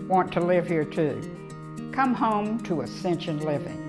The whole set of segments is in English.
want to live here too. Come home to Ascension Living.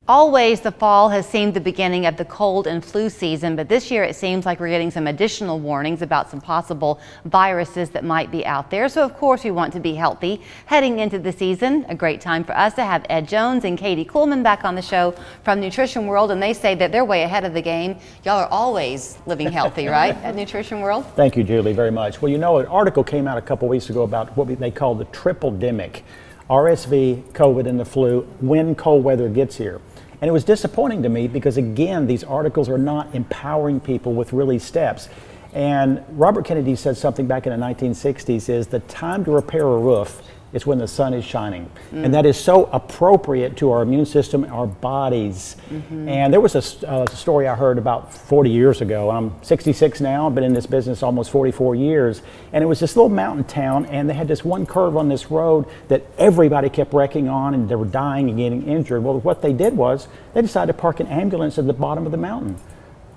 Always the fall has seemed the beginning of the cold and flu season, but this year it seems like we're getting some additional warnings about some possible viruses that might be out there. So of course we want to be healthy heading into the season. A great time for us to have Ed Jones and Katie Kuhlman back on the show from Nutrition World, and they say that they're way ahead of the game. Y'all are always living healthy, right, at Nutrition World? Thank you, Julie, very much. Well, you know, an article came out a couple weeks ago about what they call the triple-demic, RSV, COVID, and the flu when cold weather gets here. And it was disappointing to me because, again, these articles are not empowering people with really steps. And Robert Kennedy said something back in the 1960s is the time to repair a roof is when the sun is shining. And that is so appropriate to our immune system, our bodies. And there was a story I heard about 40 years ago. I'm 66 now, I've been in this business almost 44 years. And it was this little mountain town, and they had this one curve on this road that everybody kept wrecking on, and they were dying and getting injured. Well, what they did was they decided to park an ambulance at the bottom of the mountain.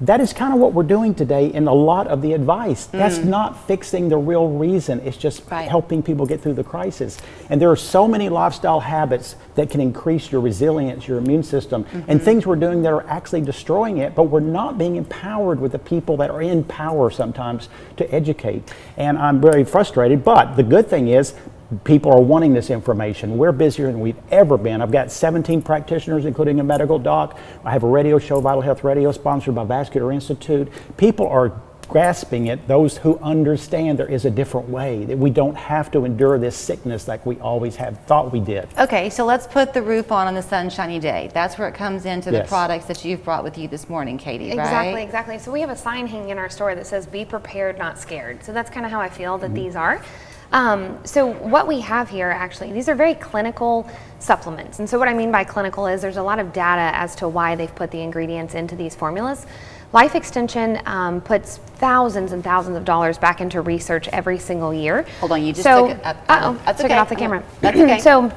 That is kind of what we're doing today in a lot of the advice. That's not fixing the real reason. It's just helping people get through the crisis. And there are so many lifestyle habits that can increase your resilience, your immune system, and things we're doing that are actually destroying it, but we're not being empowered with the people that are in power sometimes to educate. And I'm very frustrated, but the good thing is people are wanting this information. We're busier than we've ever been. I've got 17 practitioners, including a medical doc. I have a radio show, Vital Health Radio, sponsored by Vascular Institute. People are grasping it, those who understand there is a different way, that we don't have to endure this sickness like we always have thought we did. Okay, so let's put the roof on a sunshiny day. That's where it comes into the products that you've brought with you this morning, Katie, right? Exactly. So we have a sign hanging in our store that says, "Be prepared, not scared." So that's kind of how I feel that these are. So what we have here, actually, these are very clinical supplements. And so what I mean by clinical is there's a lot of data as to why they've put the ingredients into these formulas. Life Extension puts thousands and thousands of dollars back into research every single year. Hold on, you just took it up. That's took it off the camera. That's okay. So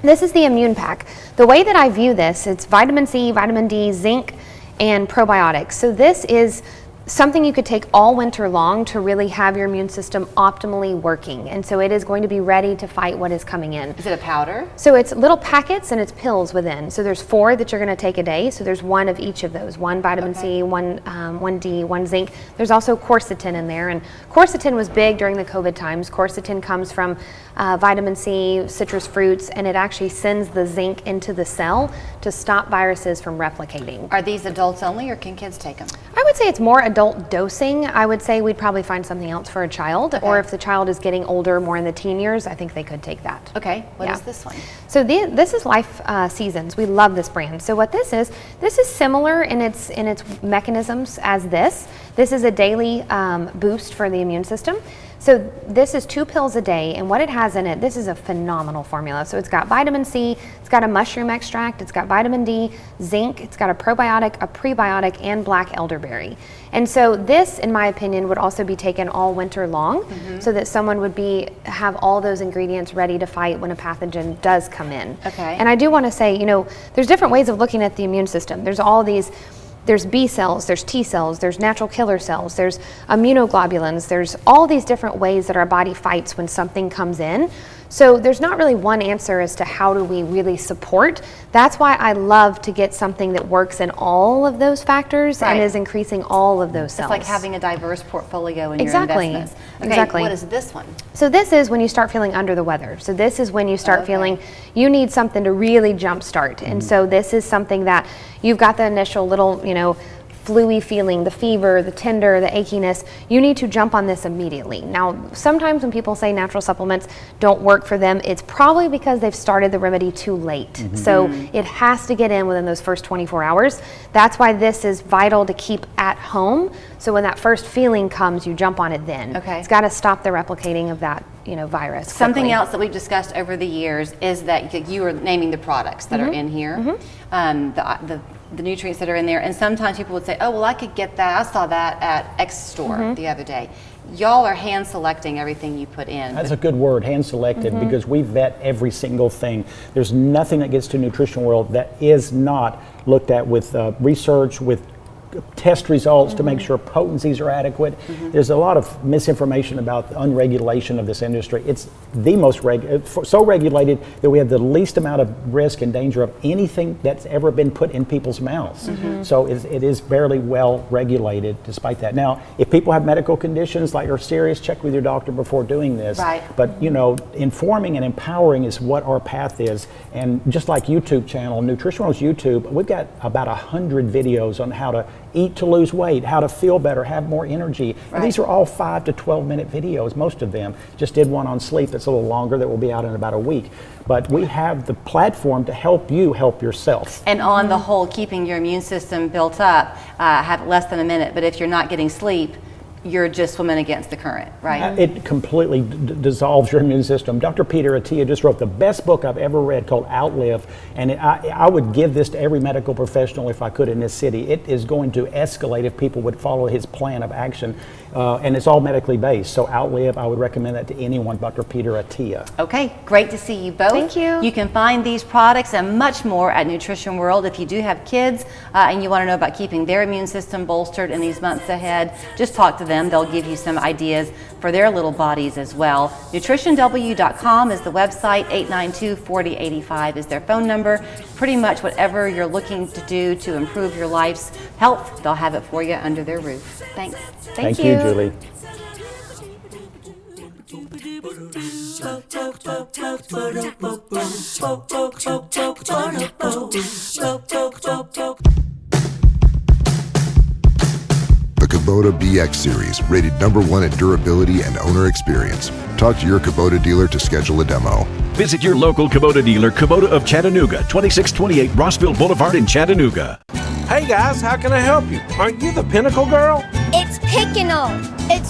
this is the Immune Pack. The way that I view this, it's vitamin C, vitamin D, zinc, and probiotics. So this is something you could take all winter long to really have your immune system optimally working. And so it is going to be ready to fight what is coming in. Is it a powder? So it's little packets and it's pills within. So there's 4 that you're going to take a day. So there's 1 of each of those. 1 vitamin C, 1 D, 1 zinc. There's also quercetin in there. And quercetin was big during the COVID times. Quercetin comes from vitamin C, citrus fruits, and it actually sends the zinc into the cell to stop viruses from replicating. Are these adults only, or can kids take them? I would say it's more adult dosing. I would say we'd probably find something else for a child, or if the child is getting older, more in the teen years, I think they could take that. Okay, what is this one? So this is Life Seasons. We love this brand. So what this is similar in its mechanisms as this. This is a daily boost for the immune system. So this is 2 pills a day, and what it has in it, this is a phenomenal formula. So it's got vitamin C, it's got a mushroom extract, it's got vitamin D, zinc, it's got a probiotic, a prebiotic, and black elderberry. And so this, in my opinion, would also be taken all winter long, so that someone would have all those ingredients ready to fight when a pathogen does come in. Okay. And I do want to say, there's different ways of looking at the immune system. There's all these. There's B cells, there's T cells, there's natural killer cells, there's immunoglobulins, there's all these different ways that our body fights when something comes in. So there's not really one answer as to how do we really support. That's why I love to get something that works in all of those factors and is increasing all of those cells. It's like having a diverse portfolio in your investments. Okay, exactly. What is this one? So this is when you start feeling under the weather. So this is when you start feeling you need something to really jumpstart. And so this is something that you've got the initial little, flu-y feeling, the fever, the tender, the achiness, you need to jump on this immediately. Now, sometimes when people say natural supplements don't work for them, it's probably because they've started the remedy too late. So it has to get in within those first 24 hours. That's why this is vital to keep at home. So when that first feeling comes, you jump on it then. Okay. It's got to stop the replicating of that, virus. Something else that we've discussed over the years is that you are naming the products that are in here, the nutrients that are in there, and sometimes people would say, oh, well, I could get that. I saw that at X store the other day. Y'all are hand selecting everything you put in. That's a good word, hand selected, because we vet every single thing. There's nothing that gets to Nutrition World that is not looked at with research, with test results to make sure potencies are adequate. There's a lot of misinformation about the unregulation of this industry. It's the most so regulated that we have the least amount of risk and danger of anything that's ever been put in people's mouths. So it is fairly well regulated despite that. Now, if people have medical conditions like are serious, check with your doctor before doing this. Right. But you know, informing and empowering is what our path is. And just like YouTube channel, Nutrition World's YouTube, we've got about 100 videos on how to eat to lose weight, how to feel better, have more energy. And these are all 5 to 12 minute videos, most of them. Just did one on sleep that's a little longer that will be out in about a week. But we have the platform to help you help yourself. And on the whole, keeping your immune system built up, have less than a minute, but if you're not getting sleep, you're just swimming against the current, right? It completely dissolves your immune system. Dr. Peter Attia just wrote the best book I've ever read called Outlive, and I would give this to every medical professional if I could in this city. It is going to escalate if people would follow his plan of action, and it's all medically based. So Outlive, I would recommend that to anyone, Dr. Peter Attia. Okay, great to see you both. Thank you. You can find these products and much more at Nutrition World. If you do have kids and you want to know about keeping their immune system bolstered in these months ahead, just talk to them. They'll give you some ideas for their little bodies as well. NutritionW.com is the website. 892-4085 is their phone number. Pretty much whatever you're looking to do to improve your life's health, they'll have it for you under their roof. Thanks. Thank you, Julie. The Kubota BX Series, rated #1 in durability and owner experience. Talk to your Kubota dealer to schedule a demo. Visit your local Kubota dealer, Kubota of Chattanooga, 2628 Rossville Boulevard in Chattanooga. Hey guys, how can I help you? Aren't you the Pinnacle girl? It's Pickinal. It's